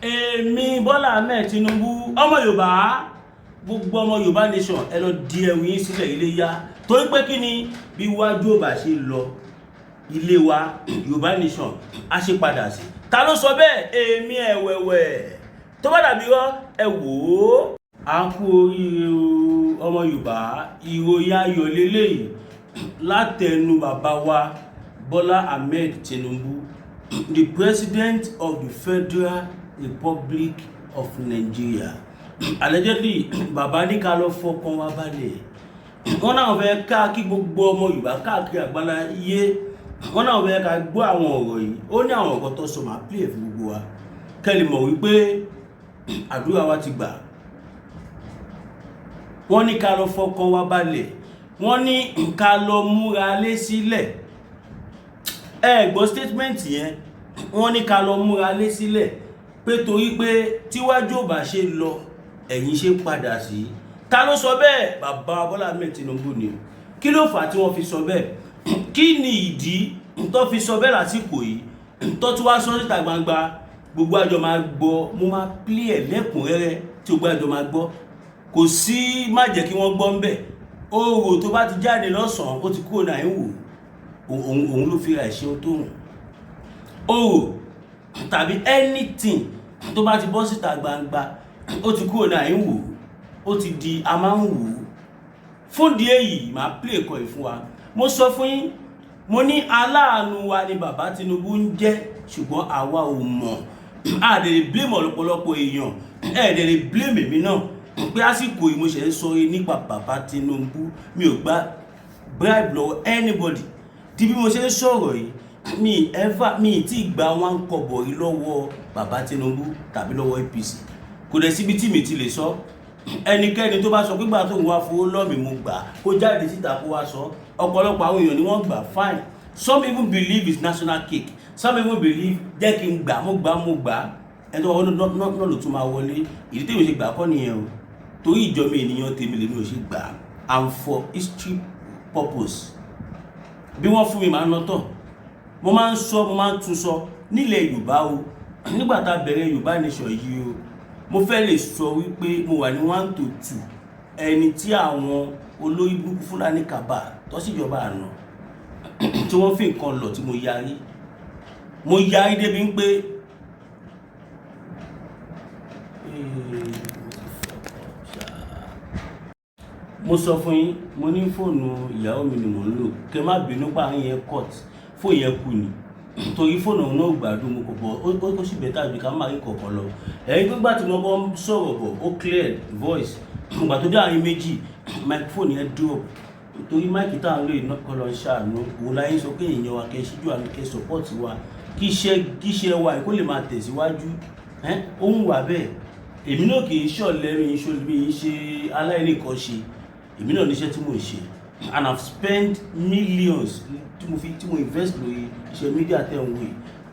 Èmi Bọ́lá Ahmed Tinubu ọmọ Yorùbá gbogbo ọmọ Yorùbá nation ẹ lọ di ẹ̀wù yín sílẹ̀ ilé yá torí pé kí ni bí wájú ò bá ṣe lọ ilé wa Yorùbá nation á ṣe padà sí. Ta ló sọ bẹ́ẹ̀? Èmi ẹ̀wẹ̀wẹ̀ tó bá dàbí rọ́ ẹ wò ó. A kú oríire ọmọ Yorùbá, ìròyìn ayọ̀ lélẹ́yìí látẹnu bàbá wa Bọ́lá Ahmed Tinubu, the President of the Federal Republic of Nigeria. Allegedly bàbá ní ká lọ fọkàn wa balẹ̀. Wọ́n náà fẹ́ ká kí gbogbo ọmọ Yorùbá káàkiri àgbálá yé. Wọ́n náà fẹ́ ká gbọ́ àwọn ọ̀rọ̀ yìí. Ó ní àwọn ọ̀rọ̀ tó sọ máa play fún gbogbo wa. Kẹ́lì mọ̀ wípé àdúrà wa ti gbà. Wọ́n ní ká lọ fọkàn wa balẹ̀. Wọ́n ní ká lọ múra lé sílẹ̀. Gbọ́ statement yẹn. Wọ́n ní ká lọ múra lé sílẹ̀ pé torí pé tíwájú ò bá ṣe lọ ẹ̀yìn ṣe padà sí. Ta ló sọ bẹ́ẹ̀? Bàbá Bọ́lá Ahmed Tinubu ni. Kí ló fà tí wọ́n fi sọ bẹ́ẹ̀? Kí ni ìdí tó fi sọ bẹ́ẹ̀ lásìkò yìí tó tún wá sọ síta gbangba? Gbogbo àjọ máa gbọ́, mo máa play ẹ̀ lẹ́kùnrẹ́rẹ́ tí gbogbo àjọ máa gbọ́. Kò sí má jẹ́ kí wọ́n gbọ́ ń bẹ̀. Oòrò tó bá ti jáde lọ́sàn-án ó ti kúrò náà ń wò. Òun ló fi ra ìṣe tó hùn. Oòrò tàbí anything tó bá ti bọ́ síta gbangba ó ti kúrò náà ń wò. Ó ti di a máa ń wò. Fún di èyí máa play ẹ̀kọ́ yìí fún wa. Mo sọ fún yín, mo ní aláàánú wa ni bàbá Tinubu ń jẹ́ ṣùgbọ́n àwa ò mọ̀. A lè blame ọ̀pọ̀lọpọ̀ èèyàn, ẹ lè blame èmi náà pé àsìkò yìí mo ṣe ń sọ nípa bàbá Tinubu, mi ò gba bribe lọ́wọ́ anybody. Tí bí mo ṣe ń sọ̀rọ̀ yìí mi tí gba wọn kọ́bọ̀ yìí lọ́wọ́ bàbá Tinubu tàbí lọ́wọ́ APC. Kò dẹ̀ síbi tí mi ti lè sọ. Ẹnikẹ́ni tó bá sọ pé gbà tó ń wá fowó lọ́mì mo gbà kó jáde síta kó wá sọ. Ọ̀pọ̀lọpọ̀ àwọn èèyàn ni wọ́n gbà fine. Some even believe it's national cake. Some even believe jẹ́ kí n gbà mo gbà. Ẹni tó wọ́n náà ló tún máa wọlé. Ìdí tí mo ṣe gbà kọ́ nìyẹn o. Torí ìjọba ènìyàn tèmi lè ní o ṣe gbà. And for history purpose. Bí wọ́n fún mi máa ń lọ́tọ̀. Mo máa ń sọ, mo máa ń tún sọ nílẹ̀ Yorùbá o. Nígbà tá a bẹ̀rẹ̀ Yorùbá nation yìí o. Mo fẹ́ lè sọ wípé mo wà ní 1 to 2 ẹni tí àwọn olórí burúkú Fúlàní kàbà tó sì jọba àná tí wọ́n fi nǹkan lọ tí mo yarí débi pé mo sọ fún yín, mo ní fóònù ìyàwó mi ni mò ń lò kẹ́ má bínú pa yẹn cut fóònù yẹn kú ni torí fóònù náà gbádùn mo kò bọ̀ ó sì bẹ́tà bí ká má rí kọ̀ọ̀kan lọ. Ẹ̀yin gbígbà tí mo bọ́ sọ̀rọ̀ bọ̀ ó clear voice ìgbà tó dé àárín méjì microphone yẹn drop torí máìkì tá à ń lò iná kọ́ lọ ṣàánú òun láyé sọ pé èèyàn wa kẹ́ ṣíjú àmì kẹ́ support wa kí iṣẹ́ wa kó lè máa tẹ̀síwájú. Ohun wà bẹ́ẹ̀ èmi náà kì í ṣọ̀lẹ́rìn ìṣòlùmí ṣe aláìníkan ṣe èmi náà níṣẹ́ tí mo ń ṣe and I've spent millions tí mo invest lórí iṣẹ́ media tẹ̀ ń wé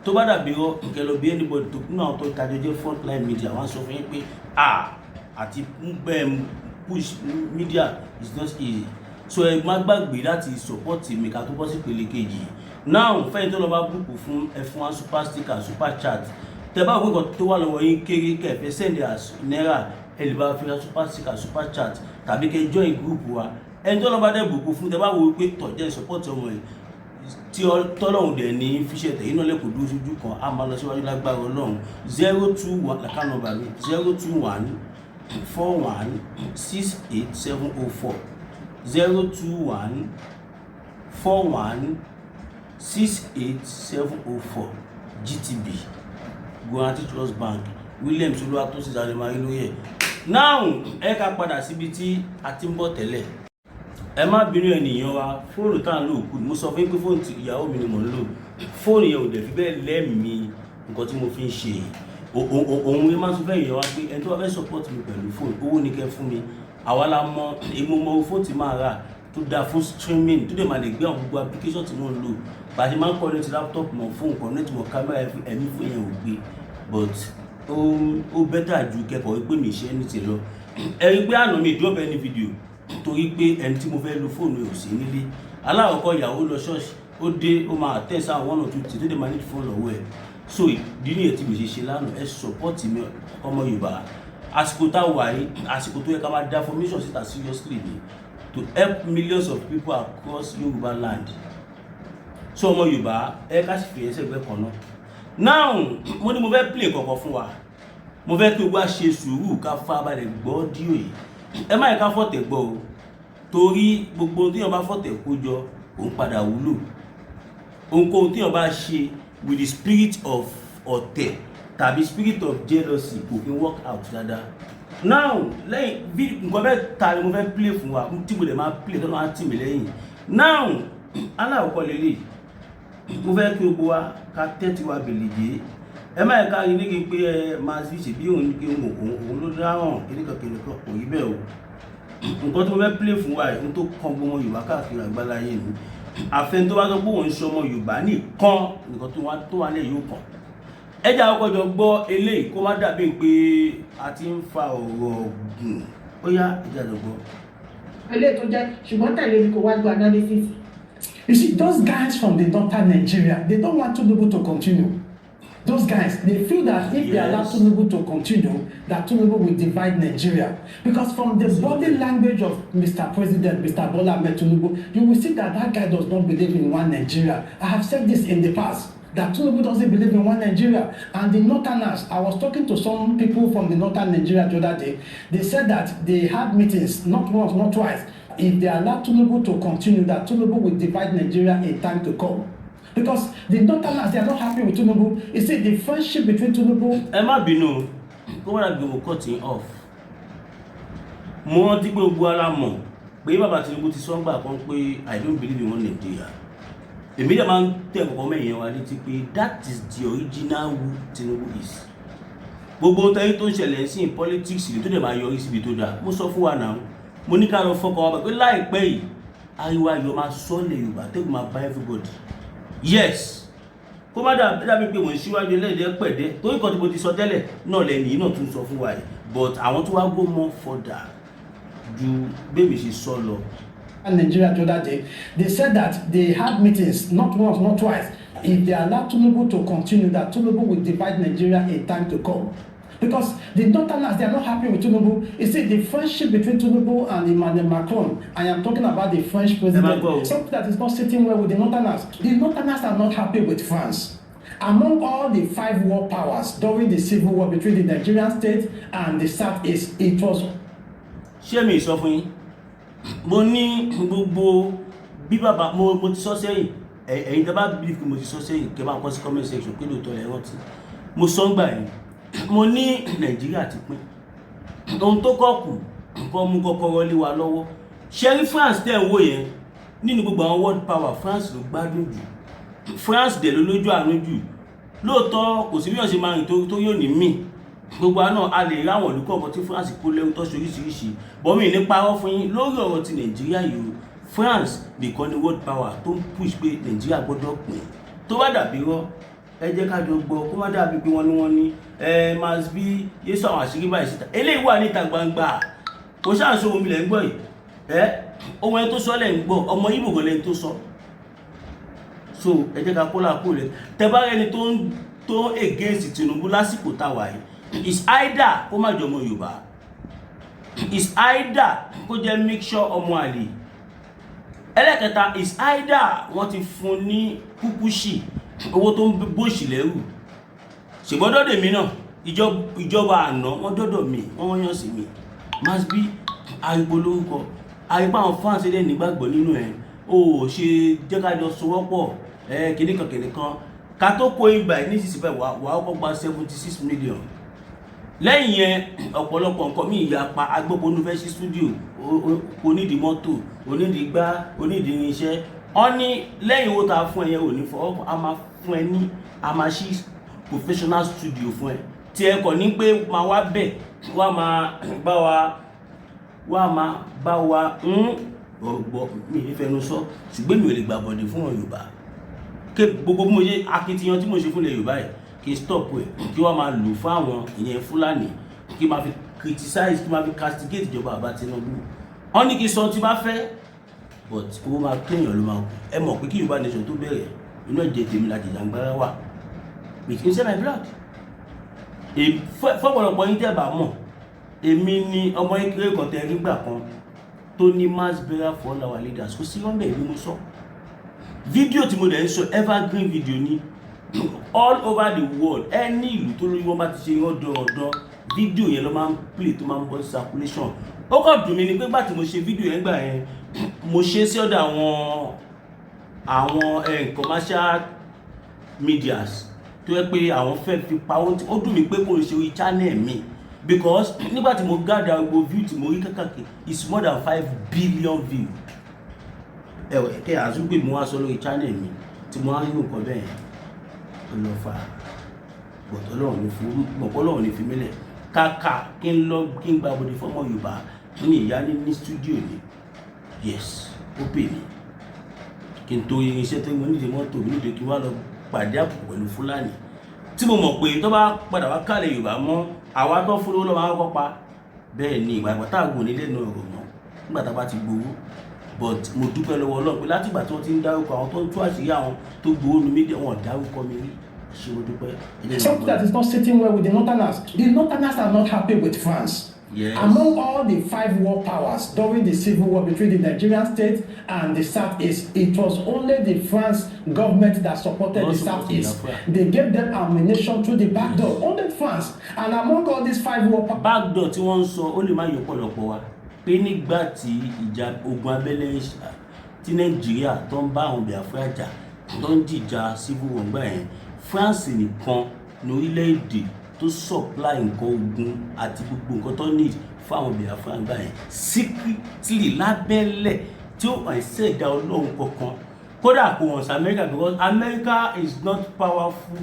tó bá dàbí rọ kẹ́ lọ bí anybody tó kún náà tó tajọ jẹ́ frontline media wọ́n sọ fún yín pé àti push media is not easy so ẹ má gbàgbé láti support mi ká tó bọ́ sí ìpele kejì. Now fẹ́yìn tó lọ bá búùkù fún ẹfún wa super sticker super chat tẹ bá wíwọ tó wà lọ́wọ́ yín kéré kẹfẹ́ send as náírà ẹ lè bá fi super sticker super chat tàbí kẹ́ join group wa ẹni tó lọ bá dẹ̀ bùkù fún tẹ bá wo pé tọ̀jẹ́ support ọmọ yìí tí tọ́lọ́hùn dẹ̀ ní fíṣẹ̀ tẹ̀yìn náà lẹ́kọ̀ọ́ dúró sójú kan a máa lọ síwájú lágbára Ọlọ́run 021 làkà nọ́mbà mi 021 41 68704 021 41 68704 GTB Guaranty Trust Bank William Soluwa tó sì sáré máa rí lórí ẹ̀. Now ẹ ká padà síbi tí a ti ń bọ̀ tẹ́lẹ̀. Ẹ má bínú ènìyàn wa fóònù tá à ń lò kù mo sọ fún yín pé fóònù tí ìyàwó mi ni mò ń lò fóònù yẹn ò dẹ̀ fi bẹ́ẹ̀ lẹ́mìí nǹkan tí mo fi ń ṣe òun ni máa ń sọ fẹ́ ìyẹn wá pé ẹni tó bá fẹ́ support mi pẹ̀lú fóònù owó ni kẹ́ fún mi àwa la mọ èmo mọ fóònù tí máa rà tó dáa fún streaming tó dẹ̀ máa lè gbé àwọn gbogbo application tí mo ń lò bá a ṣe máa ń connect laptop mọ̀ fóònù connect mọ̀ camera ẹ̀mí fún yẹn ò gbé but ó bẹ́tà ju kẹ́kọ̀ọ́ wípé mi ṣe ní ti lọ. Ẹ rí pé àná mi drop any video torí pé ẹni tí mo fẹ́ lo fóònù ẹ̀ ò sí nílé. Alákọ̀ọ́kọ́ ìyàwó lọ ṣọ́ọ̀ṣì ó dé ó máa tẹ̀sán 1 or 2 tí tó dé máa ní fóònù lọ́wọ́ ẹ̀ so ìdí nìyẹn tí mo ṣe ṣe lánàá ẹ support mi ọmọ Yorùbá àsìkò tá wà yìí àsìkò tó yẹ ká máa dá formation síta seriously ni to help millions of people across Yoruba land so ọmọ Yorùbá ẹ ká sì fi ẹsẹ̀ gbẹ́ kan náà now mo ní mo fẹ́ play kọ̀ọ̀kan fún wa mo fẹ́ kí o wá ṣe sùúrù ká farabalẹ̀ gbọ́ díò yìí ẹ má yẹ ká fọ̀tẹ̀ gbọ́ o torí gbogbo tí wọ́n bá fọ̀tẹ̀ kó jọ òun padà wúlò ohunkóhun tí wọ́n bá ṣe with the spirit of ọ̀tẹ̀ tàbí spirit of jealousy kò fi work out dáadáa now lẹ́yìn bí nǹkan bẹ́ẹ̀ ta ni mo fẹ́ play fún wa tí mo lè máa play tó máa tì mí lẹ́yìn now aláwọ̀kọ́ lélẹ̀ mo fẹ́ kí gbogbo wa ká tẹ́tí wa bèlèjé ẹ má ẹ̀ka yìí nígbà pé ẹ máa fi ṣe bí òun ló dáhùn kíníkan kò yí bẹ́ẹ̀ o nǹkan tí mo fẹ́ play fún wa ẹ̀ ń tó kan gbọmọ Yorùbá káàkiri àgbáláyé ni àfẹn tó bá sọ pé òun ń ṣe ọmọ Yorùbá nìkan nǹkan tó wà lẹ́yìn yóò kàn ẹjà ọkọjọ gbọ́ eléyìí kó má dàbí pé a ti ń fa ọ̀rọ̀ ọ̀gùn ó yá ẹjà lọ gbọ́. eléyìí tó jẹ́ ṣùgbọ́n tẹ̀lé mi kò wá gbọ́ analysis. You see, those guys from the northern Nigeria, they don't want Tinubu to continue. Those guys, they feel that if they allow Tinubu to continue, that Tinubu will divide Nigeria. Because from the body language of Mr. President, Mr. Bola Ahmed Tinubu, you will see that that guy does not believe in one Nigeria. I have said this in the past, that Tinubu doesn't believe in one Nigeria. And the Northerners, I was talking to some people from the northern Nigeria the other day, they said that they had meetings, not once, not twice. If they allow Tinubu to continue, that Tinubu will divide Nigeria in time to come. Because the Northerners, they are not happy with Tinubu. You see, the friendship between Tinubu... ẹ má bínú kó wọ́n dàbí òun cutting off mo rántí pé gbogbo ara mọ̀ pé bàbá Tinubu ti sọ́ngbà kan pé I don't believe in one Nigeria èmi dẹ̀ máa ń tẹ̀ kọ̀kọ́ mẹ́yìn wa létí pé that is the original who Tinubu is gbogbo tẹ́yìn tó ń ṣẹlẹ̀ sí politics tó dẹ̀ máa yọrí síbi tó dáa mo sọ fún wa náà mo ní ká lọ fọkàn wa pé láìpẹ́ yìí ariwo ayọ̀ máa sọ́ọ̀lẹ̀ Yorùbá tẹ́gùn máa bá everybody yes kó má dàbí pé wọ́n síwájú ẹlẹ́dẹ̀ pẹ̀dẹ́ torí kan tí mo ti sọ tẹ́lẹ̀ náà lẹ́yìn yìí náà tún sọ fún wa yìí but àwọn tó wá go more further ju bẹ́ẹ̀ ṣe sọ lọ. Nigeria the other day, they said that they had meetings, not once, not twice. If they allow Tinubu to continue, that Tinubu will divide Nigeria in time to come. Because the Northerners, they are not happy with Tinubu. You see, the friendship between Tinubu and Emmanuel Macron, I am talking about the French president, something that is not sitting well with the Northerners. The Northerners are not happy with France. Among all the 5 world powers during the civil war between the Nigerian state and the Southeast, it was... ṣé mi sọ fún yín mo ní gbogbo bí bàbá mo ti sọ sẹ́yìn ẹ̀yin tẹ́ bá believe pé mo ti sọ sẹ́yìn kẹ́ bá kọ sí comment section pé lóòótọ́ lẹ rántí mo sọ ń gbà yín mo ní Nàìjíríà ti pín ohun tó kọ́kù nǹkan mú kọ́kọ́rọ́ lé wa lọ́wọ́ ṣẹ́rí France tẹ́ ń wò yẹn nínú gbogbo àwọn world power France ló gbádùn jù France dẹ̀ ló lójú àánú jù lóòótọ́ kò sí bí wọ́n ṣe máa rìn tó yóò ní mí gbogbo àná a lè ráwọn olùkọ́ ọkọ̀ tí France kó lẹ́rú tó ṣoríṣiríṣi bọ́mí ní parọ́ fún yín lórí ọ̀rọ̀ ti Nàìjíríà yìí France nìkan ni world power tó ń push pé Nàìjíríà gbọ́dọ̀ pín tó bá dàbí rọ́ ẹ jẹ́ ká jọ gbọ́ kó má dàbí pé wọ́n ní máa bí yéṣu àwọn àṣírí báyìí síta eléyìí wà níta gbangba kò ṣàǹṣó omi lẹ́ ń gbọ́ yìí ohun ẹni tó sọ lẹ́ ń gbọ́ ọmọ Ìgbò gan lẹ́ni tó sọ so ẹ jẹ́ ká kó làkó rẹ̀ tẹ bá rẹni tó against Tinubu lásìkò táwa yìí is either kó má jọ ọmọ Yorùbá is either kó jẹ́ mixture ọmọ àlè ẹlẹ́kẹta is either wọ́n ti fún ní kúkúṣì owó tó ń bóṣì lẹ́rù ṣègbọ́dọ̀ dèmi náà ìjọba àná wọ́n dọ́dọ̀ mi wọ́n yàn sí mi must be àìpò lórúkọ àìpá àwọn fans ẹ̀dẹ̀ nígbàgbọ́ nínú ẹ̀ o ṣe jẹ́ ká jọ sowọ́pọ̀ kìnnìkan ká tó kó ìgbà ní sísìfẹ́ wà ó kọ́ gba 76 million lẹ́yìn yẹn ọ̀pọ̀lọpọ̀ nǹkan mí ìyapa agbóponú fẹ́ sí studio onídìí mọ́tò onídìí gbá onídìí irinṣẹ́ wọ́n ní lẹ́yìn owó ta fún ẹyẹ òní fọwọ́ a máa fún ẹ ní a máa ṣí professional studio fún ẹ tí ẹ kọ̀ ní pé máa wá bẹ̀ wá máa bá wa ọ̀gbọ̀ mi ìfẹ́nu sọ ṣùgbọ́n mi ò lè gbà bọ̀dẹ̀ fún Yorùbá kí gbogbo bí mo ṣe akitiyan tí mo ṣe fún ilẹ̀ Yorùbá yìí kí stop ẹ̀ kí wọ́n máa lò fún àwọn ìyẹn Fúlàní kí máa fi criticize kí máa fi castigate ìjọba àbá Tinubu wọ́n ní kí sọ tí bá fẹ́ but owó máa kéèyàn ló máa kú ẹ mọ̀ pé kí Yorùbá nation tó bẹ̀rẹ̀ inú ẹ̀jẹ̀ tèmi la jìjàngbara wà It's inside my blood. Fọ́pọ̀lọpọ̀ yín tẹ́ bá mọ̀, èmi ni ọmọ ìkéré kan tẹ́ nígbà kan tó ní mass burial for all our leaders. Kò sí rọ́mbẹ̀ ìlú mo sọ. Fídíò tí mo dẹ̀ ń sọ evergreen video ni all over the world. Ẹni ìlú tó lórí wọn bá ti ṣe ọ̀dọ̀ fídíò yẹn ló máa ń play tó máa ń bọ́ circulation. Ó kàn dùn mí ni pé gbà tí mo ṣe fídíò yẹn gbà yẹn, mo ṣe sí ọ̀dọ̀ àwọn commercial medias tó yẹ pé àwọn fẹ́ fi pa ó dùn mí pé kò ṣe orí channel mi because nígbà tí mo gather gbogbo view tí mo rí kákàkiri it's more than 5 billion view. Kẹ́ àzúgbè mo wá sọ lórí channel mi tí mo wá rí nǹkan bẹ́ẹ̀ ọlọ́fà Ọlọ́run ní fi mílẹ̀ kàkà kí n gba bòdì fọ́mọ Yorùbá ní ìyá ní studio ni yes ó pè mí kí n tó irinṣẹ́ tó ń nídìí mọ́tò nídìí kí wá lọ pàdé àpò pẹ̀lú Fúlàní tí mo mọ̀ pé tó bá padà wá kálẹ̀ Yorùbá mọ́ àwa tó fúnlówó lọ́ máa ń kọ́pa bẹ́ẹ̀ ni ìgbà tá àgùn nílé náà rò mọ́ nígbà tá a bá ti gbowó but mo dúpẹ́ lọ́wọ́ Ọlọ́run pé láti ìgbà tí wọ́n ti ń dárúkọ àwọn tó ń tú àṣírí àwọn tó gbowó ní mídíà wọn dárúkọ mi rí ṣé mo dúpẹ́. Something that is not sitting well with the Northerners. The Northerners are not happy with France. Yes. Among all the 5 world powers during the civil war between the Nigerian state and the Southeast, it was only the France government that supported the Southeast. They gave them ammunition through the back door. Only France. And among all these 5 world powers. Back door tí wọ́n ń sọ ó lè má yọ pọ̀lọpọ̀ wa pé nígbà tí ìjà ogun abẹ́lé tí Nàìjíríà tó ń bá àwọn Biafra jà tó ń jìjà civil war gbà yẹn France nìkan ní orílẹ̀-èdè tó supply nǹkan ogun àti gbogbo nǹkan tó need fún àwọn Biafra gbà yẹn secretly lábẹ́lẹ̀ tí ó hàn ṣẹ̀dá Ọlọ́run kankan kódà kò hàn sí America because America is not powerful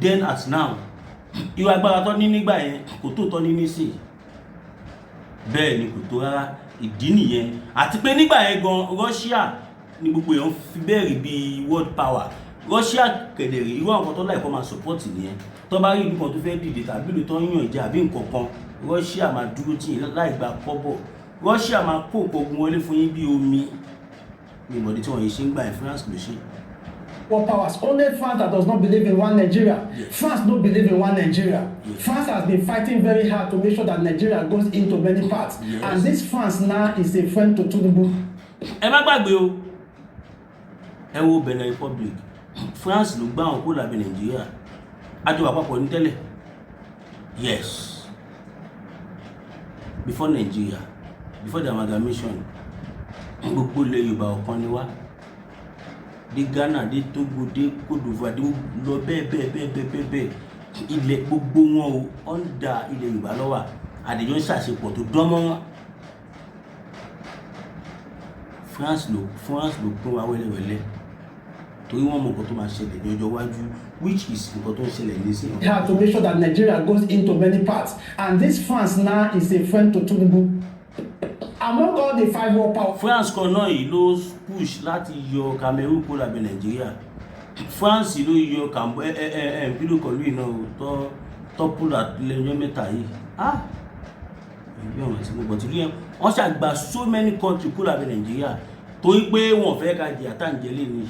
then as now. Ìwà agbára tó ní nígbà yẹn kò tó tọ́ ní nísìnyí bẹ́ẹ̀ ni kò tó rárá ìdí nìyẹn àti pé nígbà yẹn gan Russia ni gbogbo èèyàn fi bẹ́ẹ̀ rí bí world power. Russia kẹ̀dẹ̀rẹ̀ irú àwọn kan tó láìpọ́ máa support nìyẹn tó bá rí ìlú kan tó fẹ́ dìde tàbí ìlú tó ń yàn ìjà àbí nǹkan kan Russia máa dúró tì yín láì gba kọ́bọ̀. Russia máa kó ogun wọlé fún yín bí omi ní ìbọ̀dé tí wọ́n yìí ṣe ń gbà ẹ̀ France ló ṣe. World powers. Only France that does not believe in one Nigeria. Yes. France don't believe in one Nigeria. Yes. France has been fighting very hard to make sure that Nigeria goes into many parts. Yes. And this France now is a friend to Tinubu. Ẹ má gbàgbé o ẹ wo Benin Republic France ló gbá àwọn kó lábẹ́ Nàìjíríà àjọ àpapọ̀ ní tẹ́lẹ̀ yes before Nigeria before the amalgamation gbogbo ilẹ̀ Yorùbá ọ̀kan ni wá dé Ghana dé Togo dé Côte d'Ivoire dé lọ bẹ́ẹ̀ ilẹ̀ gbogbo wọn o under ilẹ̀ Yorùbá ló wà àdéjọ́ ń ṣàṣepọ̀ tó dán mọ́ wọn. France ló pín wa wẹ́lẹ́wẹ́lẹ́ torí wọ́n mọ̀ nǹkan tó máa ṣẹlẹ̀ ní ọjọ́ iwájú which is nǹkan tó ń ṣẹlẹ̀ nísìnyí. They have to make sure that Nigeria goes into many parts, and this France now is a friend to Tinubu. Among all the 5 world powers. France kan náà yìí ló push láti yọ Cameroon kó lábẹ́ Nàìjíríà. France ló yọ pílò kọlu iná tọ́pùlà lẹ́yìn mẹ́ta yìí. Ìbí ọ̀rọ̀ tí mo gbọ́ ti rí ẹ̀ wọ́n ṣàgbà so many country kó lábẹ́ Nàìjíríà torí pé wọ́n fẹ́ ká jẹ àtàǹjẹ́lé ni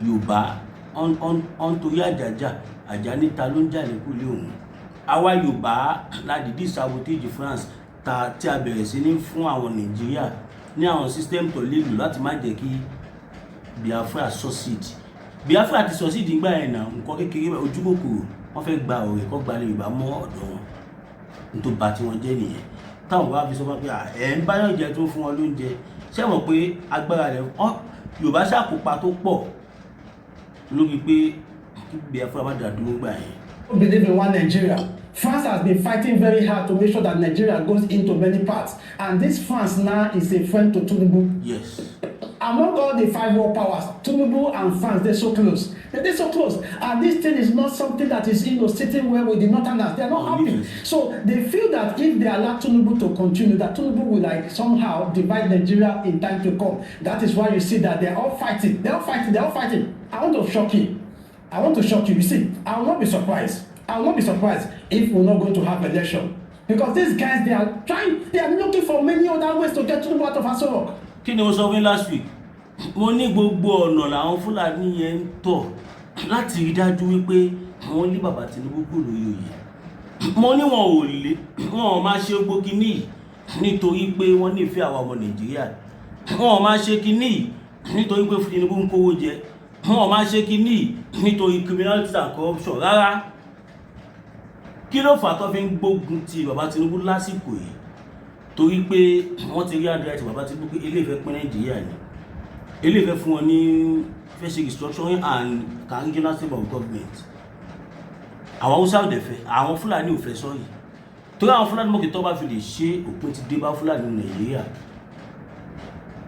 Yorùbá ọ̀n torí àjà níta ló ń jà ní kúlé òun. Àwa Yorùbá ládìdí sabotage France tí a bẹ̀rẹ̀ sí ní fún àwọn Nàìjíríà ní àwọn system tó lélo láti má jẹ́ kí Biafra succeed. Biafra ti succeed nígbà yẹn náà nǹkan kékeré ojú kòkòrò wọ́n fẹ́ gba ọ̀rẹ́ kọ́ gbalẹ̀ Yorùbá mọ́ ọ̀dọ̀ wọn nítorí bá tí wọ́n jẹ́ nìyẹn táwọn wá fi sọ fún pé ẹ̀ ń báyọ̀ jẹ tó fún wọn lóúnjẹ ṣé mọ̀ pé agbára rẹ̀ Yorùbá ṣàkópa tó pọ̀ lórí pé kí Biafra má dàdúró gbà yẹn. Believe in one Nigeria. France has been fighting very hard to make sure that Nigeria goes into many parts, and this France now is a friend to Tinubu. Yes. Among all the 5 world powers, Tinubu and France, they're so close. They're so close, and this thing is not something that is sitting well with the Northerners. They're not happy. Yes. So they feel that if they allow Tinubu to continue, that Tinubu will somehow divide Nigeria in time to come. That is why you see that they're all fighting. They're all fighting. I want to shock you. You see, I will not be surprised. If we're not going to have election. Because these guys, they are looking for many other ways to get Tinubu out of Aso Rock. Kí ni mo sọ fún last week? Mo ní gbogbo ọ̀nà làwọn Fúlàní yẹn ń tọ̀ láti rí dájú wípé wọ́n lé bàbá Tinubu kúrò lórí oyè. Mo ní wọn ò máa ṣe gbogbo kíní nítorí pé wọ́n nífẹ̀ẹ́ àwa ọmọ Nàìjíríà. Wọn ò máa ṣe kíní nítorí pé Tinubu ń kówó jẹ. Wọn ò máa ṣe kíní nítorí criminality and corruption rárá. Kí ló fà tó fi ń gbógun ti bàbá Tinubu lásìkò yìí? Torí pé wọ́n ti rí àdúrà ti bàbá Tinubu pé ilé ìfẹ́ pín Nàìjíríà ni. Ilé ìfẹ́ fún wọn ní fẹ́ ṣe restructuring and regional system of government. Àwọn Hausa ò dẹ̀ fẹ́, àwọn Fúlàní ò fẹ́ sọ́yìí. Torí àwọn Fúlàní mọ́kì tó bá fi lè ṣe òpin ti dé bá Fúlàní ní Nàìjíríà.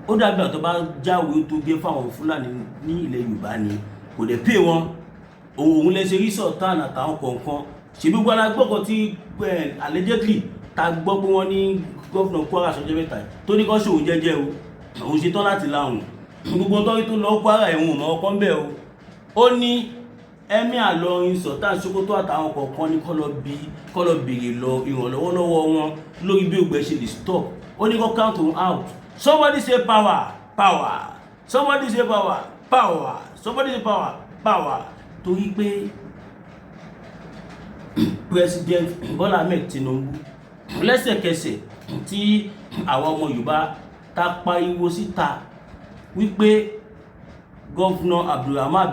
Ó dàbí àwọn tó bá jáwé tó gé fáwọn Fúlàní ní ilẹ̀ Yorùbá ni kò dẹ̀ pay wọn. Òun lè ṣe rí Sultan àtàwọn kọ̀ọ̀kan. Ṣé gbogbo alágbọ́kọ̀ tí allegedly ta gbọ́ pé wọ́n ní gọ́ọ̀nà Kwara sọ́jọ́ mẹ́ta tó ní kọ́ ṣòwò jẹ́jẹ́ o. Òun ṣe tán láti láhùn. Gbogbo tọ́rí tó lọ Kwara ẹ̀wọ̀n ọmọ ọkọ̀ ń bẹ̀ o. Ó ní ẹ̀mí àlọrin Sultan Sokoto àtàwọn kọ̀ọ̀kan ní kọ́ lọ bèèrè ìrànlọ́wọ́ lọ́wọ́ wọn lórí bí ògbẹ́ ṣe lè stop. Ó ní kọ́ count them out. Somebody say power, power. Somebody say power, power. Somebody say power, power. Torí pé President Bola Ahmed Tinubu lẹ́sẹ̀kẹsẹ̀ tí àwọn ọmọ Yorùbá ta pariwo síta wípé Gọ́vnà Abdulrahman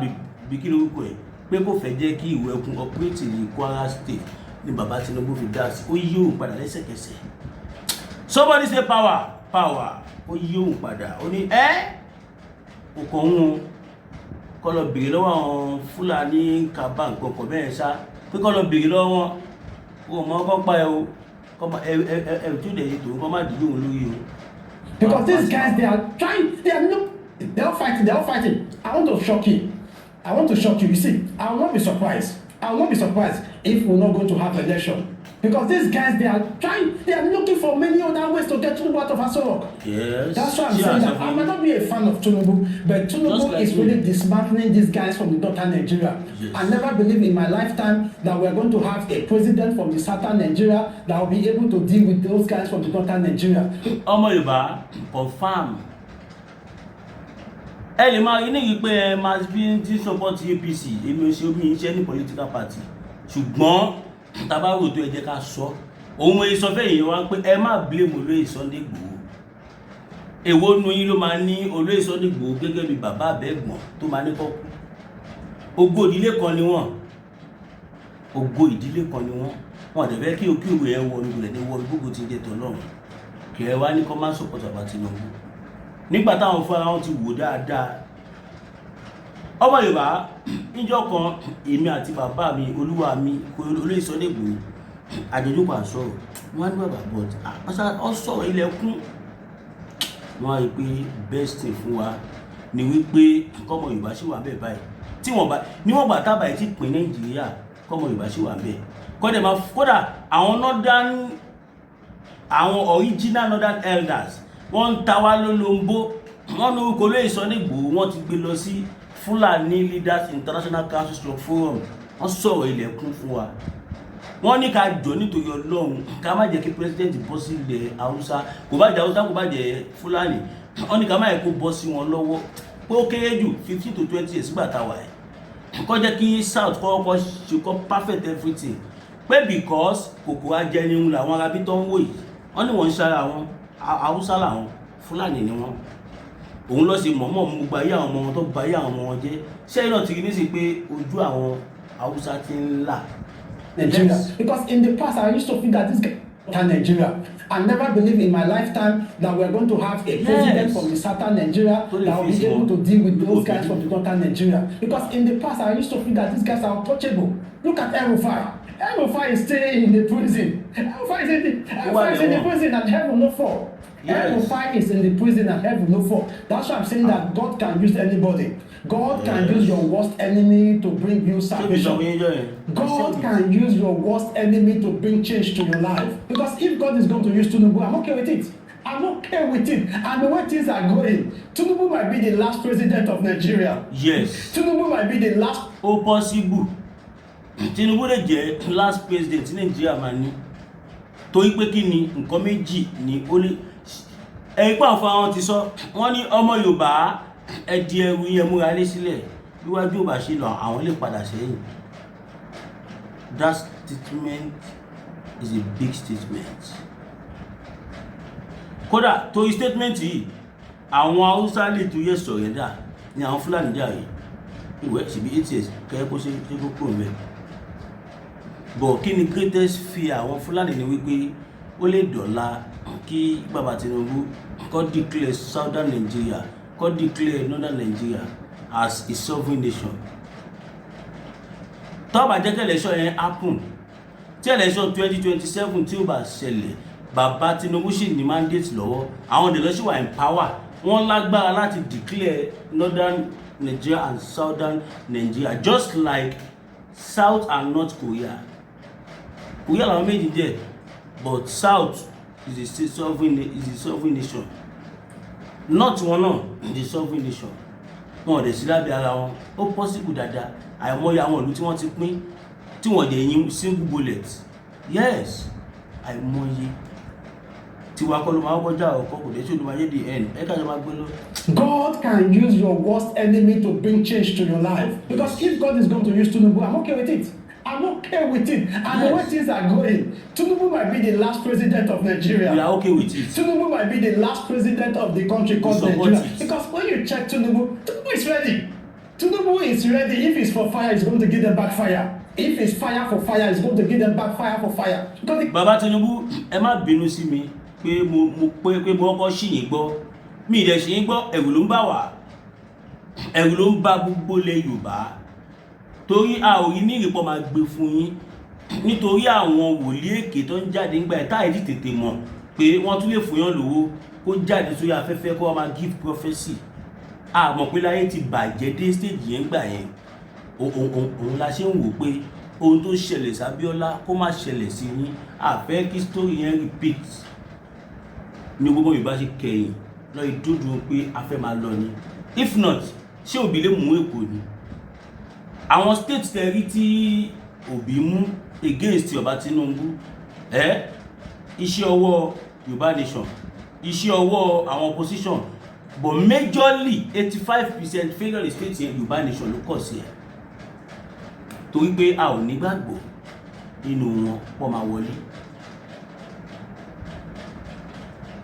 Bikilorúkọ ẹ̀ pé kò fẹ́ jẹ́ kí ìwé ẹkùn operate ní Kwara State ní bàbá Tinubu fi dá sí ó yí òun padà lẹ́sẹ̀kẹsẹ̀. Somebody say power, power. Ó yí òun padà ó ní òkò òun kọ́ lọ bèèrè lọ́wọ́ àwọn Fúlàní kaba nǹkan kan bẹ́ẹ̀ ṣá pé kọ́ lọ bèèrè lọ́wọ́ wọn mọ́ kọ́ pa ẹ o ẹ̀rù tí ó dẹ̀ yìí tó kọ́ má dìde òun lórí o. Because these guys, they're all fighting. I want to shock you. You see, I will not be surprised if we're not going to have election. Because these guys, they are looking for many other ways to get Tinubu out of Aso. Yes. That's why I'm saying that I might not be a fan of Tinubu, but Tinubu is really dismantling these guys from the northern Nigeria. Yes. I never believe in my lifetime that we're going to have a president from the southern Nigeria that will be able to deal with those guys from the northern Nigeria. Omo Yoruba, confirm. Ẹ lè máa rí ní pé ẹ máa bí tí support APC, èmi ò ṣe omi iṣẹ́ ní political party. Ṣùgbọ́n tàbá rò tó ẹ jẹ́ ká sọ ohun ìsọfẹ́ yìí wá pé ẹ má blame olóyè Sunday Igboho. Èwo nu yín ló máa ní olóyè Sunday Igboho gẹ́gẹ́ bí bàbá àbẹ́gbọ̀n tó máa ní kọ́kú. Ògo ìdílé kan ni wọ́n. Ògo ìdílé kan ni wọ́n. Wọ́n dẹ̀ fẹ́ kí òkú ìwé ẹ wọ olùgbèlè ní wọ́n gbogbo ti jẹ́ tọ́lọ́run. Kì ẹ wá ní kọ́ máa support bàbá Tinubu. Nígbà táwọn fúnra wọn ti wò dáadáa. Ọmọ Yorùbá níjọ́ kan èmi àti bàbá mi olúwa mi olóyè Sunday Igboho àjọjúpọ̀ àsọ̀rọ̀ wọ́n ní bàbá but ọ sọ̀rọ̀ ilẹ̀kùn wọ́n rí pé best thing fún wa ni wípé kọ́mọ Yorùbá sì wà bẹ́ẹ̀ báyìí tí wọ́n bá níwọ̀n gbà tábà ẹ̀ tí pín Nàìjíríà kọ́mọ Yorùbá sì wà bẹ́ẹ̀ kódà àwọn original northern elders wọ́n ń ta wá lólobó wọ́n ní orúkọ olóyè Sunday Igboho wọ́n ti gbé lọ sí Fulani Leaders International Council Forum wọ́n sọ̀rọ̀ ilẹ̀kùn fún wa wọ́n ní ká jọ nítorí Ọlọ́run ká má jẹ́ kí president bọ́ sí ilẹ̀ Haúsá kò bá jẹ́ Haúsá kò bá jẹ́ Fulani wọ́n ní ká má yẹ kó bọ́ sí wọn lọ́wọ́ pé ó kéré jù 15 to 20 years sígbà táwa ẹ̀ kó jẹ́ kí South kọ́kọ́ ṣe kọ́ perfect everything pé because kòkó ajẹnirun làwọn arábí tó ń wò yìí wọ́n ní wọ́n ń ṣára wọn Haúsá làwọn Fulani ni wọ́n òun lọ sí mọ̀mọ́ mú gba ayé àwọn ọmọ wọn tó ba ayé àwọn ọmọ wọn jẹ́ ṣé náà ti rí ní sí pé ojú àwọn Haúsá ti ń là. Nigeria. Because in the past I used to think that this guy Nigeria. I never believed in my lifetime that we're going to have a president from the southern Nigeria that will be able to deal with those guys from the northern Nigeria. Because in the past I used to think that these guys are untouchable. Look at ERUWON. ERUWON is staying in the prison. ERUWON is in the prison and heaven no fall. Yes. ERUWON is in the prison and heaven no fall. That's why I'm saying that God can use anybody. God can use your worst enemy to bring you salvation. God can use your worst enemy to bring change to your life. Because if God is going to use Tinubu, I'm okay with it. I'm okay with it. And the way things are going, Tinubu might be the last president of Nigeria. Yes. Tinubu might be the last. Ó possible. Tinubu lè jẹ́ last president ní Nigeria máa ní. Torí pé kí ni nǹkan méjì ni ó lè. Ẹ̀gbọ́n fún àwọn ti sọ, wọ́n ní ọmọ Yorùbá ẹ di ẹrù yẹn múra lé sílẹ̀ wíwájú ò bá ṣe lọ àwọn lè padà sẹ́yìn. That statement is a big statement. Kódà torí statement yìí àwọn Haúsá lè tó yẹ surrender ní àwọn Fúlàní jà yìí ìwé ṣìbí 8 years kẹ́ẹ́ kó ṣe kó mẹ́. But kí ni greatest fear àwọn Fúlàní ni wípé ó lè dọ̀la kí bàbá Tinubu kó declare Southern Nigeria kó declare Northern Nigeria as a sovereign nation. Tó bá jẹ́ kí election yẹn happen tí election 2027 tí ó bá ṣẹlẹ̀ bàbá Tinubu sì ní mandate lọ́wọ́ àwọn dẹ̀lọ́ sì wà in power wọ́n lágbára láti declare Northern Nigeria and Southern Nigeria just like South and North Korea. Korea làwọn méjì jẹ́ but South is a state sovereign nation. North wọn náà is a sovereign nation. Wọn ò dẹ̀ sí lábẹ́ ara wọn ó possible dáadáa àìmọye àwọn ìlú tí wọ́n ti pín tí wọ́n dẹ̀ yín single bullet. Yes àìmọye tiwa kọ́ ló máa kọjá ọkọ̀ kò dé tí olùmọ̀ ayé the end ẹ̀ka ìjọba gbé lọ. God can use your worst enemy to bring change to your life. Because if God is going to use Tinubu, I'm okay with it. I'm okay with it. And the way things are going, Tinubu might be the last president of Nigeria. We are okay with it. Tinubu might be the last president of the country called Nigeria. Because when you check Tinubu is ready. Tinubu is ready. If it's for fire, it's going to give them back fire. If it's fire for fire, it's going to give them back fire for fire. Baba Tinubu, ẹ má bínú sí mi pé mo kọ́kọ́ ṣì yín gbọ́. Mi ìdẹ̀ ṣì yín gbọ́, ẹ̀rù ló ń bà wá. Ẹ̀rù ló ń bà gbogbo ilẹ̀ Yorùbá. Torí a ò rí ní ìrìpọ̀ máa gbé fún yín. Nítorí àwọn wòlíì èké tó ń jáde ńgbà ẹ̀ táì di tètè mọ̀ pé wọ́n tún lè fún yàn lówó kó jáde sórí afẹ́fẹ́ kó wọ́n máa give prophecy. A mọ̀ pé láyé ti bàjẹ́ dé stage yẹn gbà yẹn. Òun la ṣe ń wò pé ohun tó ṣẹlẹ̀ sábíọ́lá kó má ṣẹlẹ̀ sí yín àfẹ́ kí story yẹn repeat ní gbogbo Yorùbá ṣe kẹ̀yìn lọ ìdúdú pé a fẹ́ máa lọ ni if not ṣé Òbí lè mú Èkó ni àwọn state tẹ̀rí tí Òbí mú against Ọba Tinubu iṣẹ́ ọwọ́ Yorùbá nation iṣẹ́ ọwọ́ àwọn opposition but majorly 85% failure the state yẹn Yorùbá nation ló kọ̀ sí ẹ̀ torí pé a ò nígbàgbọ́ nínú wọn pọ̀ máa wọlé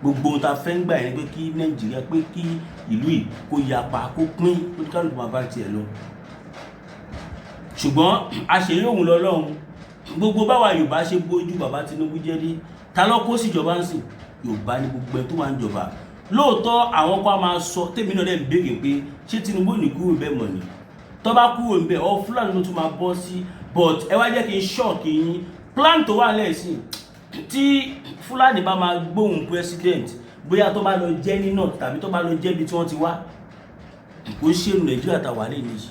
gbogbo ohun tá a fẹ́ ń gbà yẹn pé kí Nàìjíríà pé kí ìlú yìí kó yapa kó pín kálukú máa bá tiẹ̀ lọ ṣùgbọ́n àṣeyẹ òun lọ́lọ́run gbogbo báwa Yorùbá ṣe bójú bàbá Tinubu jẹ́ dé ta ló kó síjọba ń sìn Yorùbá ní gbogbo ẹ̀ tó máa ń jọba lóòótọ́ àwọn kan máa sọ tèmi náà dẹ̀ ń béèrè pé ṣé Tinubu ní kúrò bẹ́ẹ̀ mọ̀ ni tó bá kúrò ń bẹ̀ ọ Fúlàní ló tún máa bọ́ sí but ẹ wá jẹ́ kí n ṣọ́ọ̀kì yín plan tó wà lẹ́sìn tí Fúlàní bá máa gbóhùn president bóyá tó bá lọ jẹ́ ní north tàbí tó bá lọ jẹ́ ibi tí wọ́n ti wá kò ṣe Nàìjíríà tàwa lè nìyí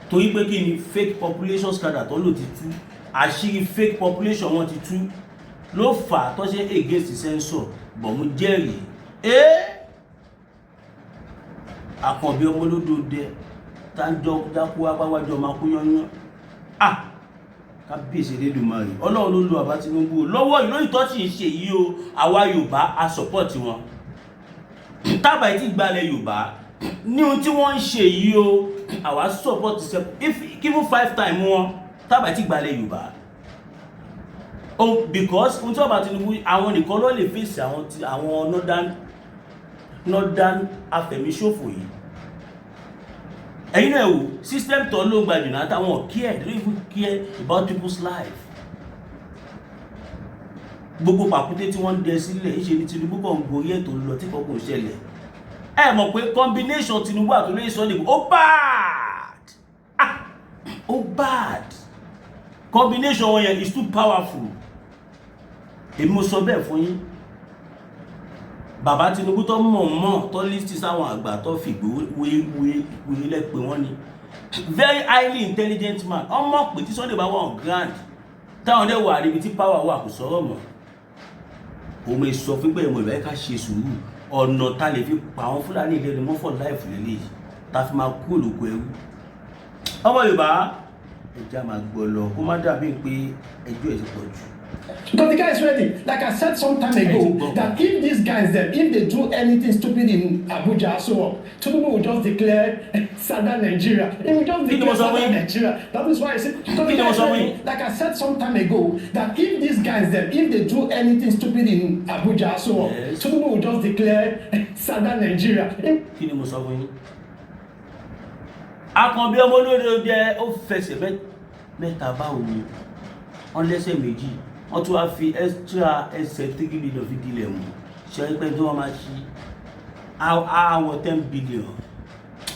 torí pé kí ni fake population scatter tó lò ti tú àṣírí fake population wọn ti tú ló fà tó ṣe against the censor bọ̀ mú jẹ́rìí àkànbí ọmọ olódòdẹ tájọ́ dákú apáwájọ́ ọmọ akúyányán kábíyèsí Elédùmarè Ọlọ́run ló lo Bàbá Tinubu lọ́wọ́ ìlóyìn tó sì ń ṣe yìí o àwa Yorùbá a support wọn tábà tí gbalẹ̀ Yorùbá ní ohun tí wọ́n ń ṣe yìí o àwa support if even 5 times wọn tábà tí gbalẹ̀ Yorùbá because ohun tí Bàbá Tinubu àwọn nìkan ló lè fèsì àwọn northern afẹ̀míṣòfò yìí ẹ̀yin náà wò system tó ló gba jùlọ àtàwọn care they don't even care about people's life gbogbo pàkúté tí wọ́n ń dẹ sílẹ̀ ìṣe ní Tinubu kan gorí ẹ̀ tó lọ tí kọ́kọ́ ṣẹlẹ̀ ẹ mọ̀ pé combination Tinubu àtúnlẹ̀ ìsọ́nìbò ó bad combination wọn yẹn is too powerful èmi mo sọ bẹ́ẹ̀ fún yín Bàbá Tinubu tó mọ̀ tó lísì sáwọn àgbà tó fi wé lẹ́pẹ̀ wọ́n ni very highly intelligent man ọmọ pé tí Sunday bá wọ́n grand táwọn dẹ̀ wà níbi tí power wà kò sọ̀rọ̀ mọ́ òun sọ fún pé ẹ̀mọ̀ ìbáyé ká ṣe sùúrù ọ̀nà ta lè fi pa àwọn Fúlàní ilẹ̀ ni wọ́n for life lélẹ̀ yìí ta fi máa kú olùkọ ẹrú ọmọ Yorùbá ẹja máa gbọ́ lọ kó má dàbí pé ẹjọ́ ẹ̀ ti pọ̀ jù Because the guy is ready. Like I said some time ago, that if these guys then, if they do anything stupid in Abuja, so Tinubu will just declare Southern Nigeria. He will just declare Southern Nigeria. That is why I said, because the guy is ready. Like I said some time ago, that if these guys then, if they do anything stupid in Abuja, so Tinubu will just declare Southern Nigeria. Akànbí ọmọ olóde jẹ́ ó fẹsẹ̀ mẹ́ta báwo ni wọ́n lẹ́sẹ̀ méjì wọ́n tún wá fi extra ẹsẹ̀ 3 billion fi dílẹ̀ mú ṣe pé tí wọ́n máa ṣí àwọ̀ 10 billion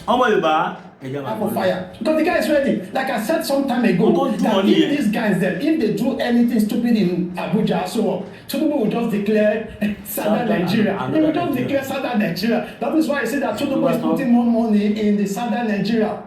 ọmọ Yorùbá ẹ̀jẹ̀ máa bọ̀ fire. Because the guy is ready. Like I said some time ago, that if these guys then, if they do anything stupid in Abuja, so Tinubu will just declare Southern Nigeria. He will just declare Southern Nigeria. That is why I say that Tinubu is putting more money in the Southern Nigeria.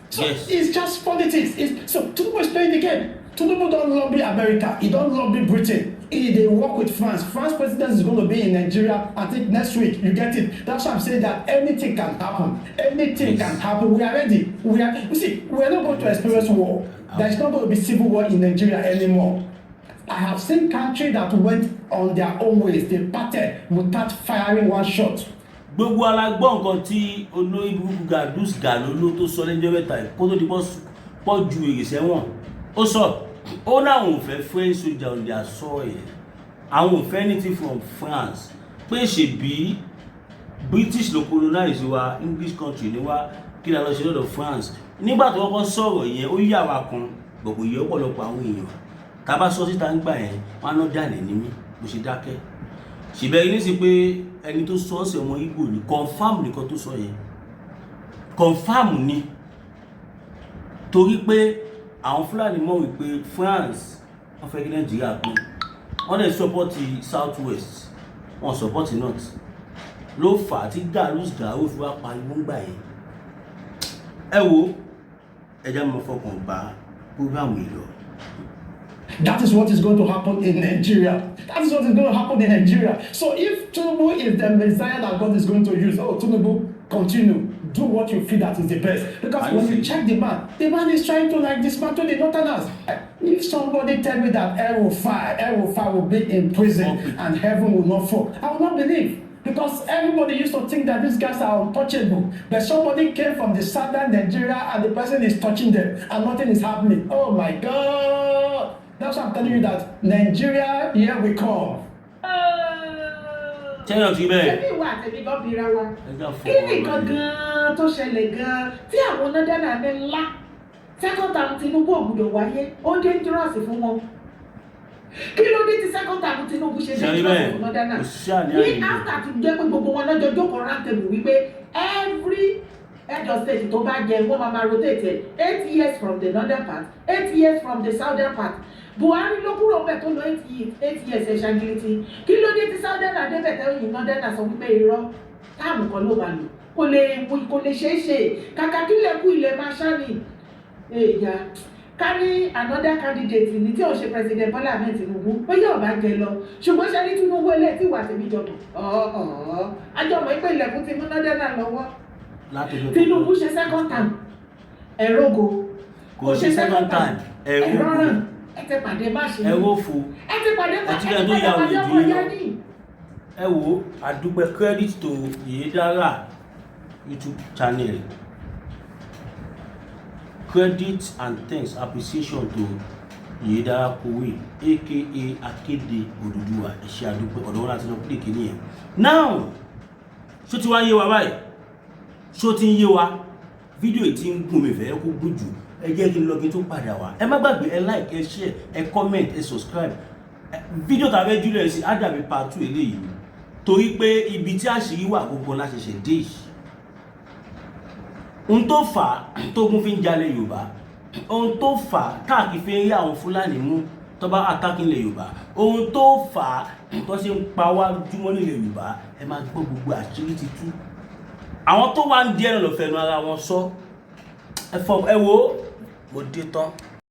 So it's just politics. So Tinubu is playing the game. Tinubu don't lobby America. He don't lobby Britain. They work with France. France president is going to be in Nigeria, I think next week. You get it? That's why I'm saying that anything can happen. Anything can happen. We are ready. You see, we are not going to experience war. There is not going to be civil war in Nigeria anymore. I have seen countries that went on their own ways. They parted without firing one shot. Gbogbo alágbọ́ nǹkan tí olóyìnbó Gàdús Gàlóló tó sọ lẹ́jọ́ mẹ́ta kó tó di pọ̀ ju èrè sẹ́wọ̀n ó sọ ó náwọn ò fẹ́ French soldier on their soil àwọn ò fẹ́ anything from France pé ṣèbí British ló colonize wa English country ni wa kí la lọ ṣe lọ́dọ̀ France nígbà tó kọ́kọ́ sọ̀rọ̀ yẹn ó yà wá kan gbogbo yẹ ọ̀pọ̀lọpọ̀ àwọn èèyàn tá bá sọ síta ń gbà yẹn wọn á ná dàlẹ̀ ní mí mo ṣe dákẹ́ ṣìbẹ̀rẹ̀ ní sí pé ẹni tó sọ ọ́sẹ̀ ọmọ Igbo ní confam nìkan tó sọ yẹn confam ni torí pé àwọn Fúlàní mọ̀ wípé France wọ́n fẹ́ kí Nàìjíríà pín wọ́n dẹ̀ support south west wọ́n support north ló fà á tí Gàlús Gàló fi wá pariwo ń gbà yẹn ẹ wo ẹja mọ fọkàn bá program yìí lọ. That is what is going to happen in Nigeria. That is what is going to happen in Nigeria. So if Tinubu is the Messiah that God is going to use, Tinubu, continue. Do what you feel that is the best. Because when you check the man is trying to like dismantle the Northerners. If somebody tell me that ERUWON will be in prison and heaven will not fall, I will not believe. Because everybody used to think that these guys are untouchable. But somebody came from the southern Nigeria and the person is touching them and nothing is happening. Oh my God! That's why I'm telling you that Nigeria, here we come. Tẹ́lọ̀ ti bẹ́ẹ̀. Ṣé bí ìwà àtẹ̀mí kan bira wa? Kí ni nǹkan gan-an tó ṣẹlẹ̀ gan-an tí àwọn Northerners ní ńlá? Second term Tinubu ògùdọ̀ wáyé, ó dangerous fún wọn. Kí ló dé tí second term Tinubu ṣe dangerous fún Northerners? Ní after ti jẹ́ pé gbogbo wọn lọ́jọ́ jókòó rántẹ̀mù wípé every head of state tó bá jẹ wọ́n máa rotate 8 years from the northern part, 8 years from the southern part. Buhari ló kúrò bẹ́ẹ̀ tó lọ 8 years ẹ̀ ṣàgìrìtì. Kí ló dé tí southern adébẹ̀ tẹ́ òyìn northern sọ wípé irọ́ táàmù kan ló máa lò kò lè ṣeé ṣe kàkà kí lè kú ilẹ̀ máa ṣáni èèyàn ká ní another candidate ní tí ò ṣe president Bola Ahmed Tinubu ó yóò bá jẹ lọ ṣùgbọ́n ṣe ní Tinubu ilé tí wà tèmi jọmọ àjọmọ̀ pé ilẹ̀kùn ti mú northern lọ́wọ́ Tinubu ṣe second term ẹ̀rọ̀gò kò ṣe second term ẹ̀rọ̀ràn ẹ ti pàdé má ṣe ẹwọ́fo ẹ ti pàdé ọmọ yá ní. ẹ wo àdúpẹ́ credit to Yedara YouTube channel credit and thanks appreciation to Yedara Kowe aka Akéde Odùduwà ẹ̀ṣẹ̀ àdúpẹ́ ọ̀dọ̀ wọn láti lọ pílẹ̀ kìíní yẹn. Now ṣó ti wá yé wa báyìí ṣó ti ń yé wa fídíò tí ń gùn mi fẹ́ kó gùn jù ẹ jẹ́ kí n lọ kí n tó padà wá ẹ má gbàgbé ẹ like ẹ share ẹ comment ẹ subscribe fídíò tàbí jùlọ ẹ sí ádàbí part 2 eléyìí torí pé ibi tí àṣírí wà gbogbo la ṣẹ̀ṣẹ̀ dé yìí ohun tó fà á tó gún fi ń jalè Yorùbá ohun tó fà á káàkiri fi ń rí àwọn Fúlàní mú tó bá attacking ilẹ̀ Yorùbá ohun tó fà á tó ṣe ń pa wá jùmọ̀ nílẹ̀ Yorùbá ẹ máa gbọ́ gbogbo àṣírí ti tú àwọn tó wá ń di ẹ̀rọ lọ́fẹ̀ẹ́nu ara wọn sọ ẹ wo mo dé tán.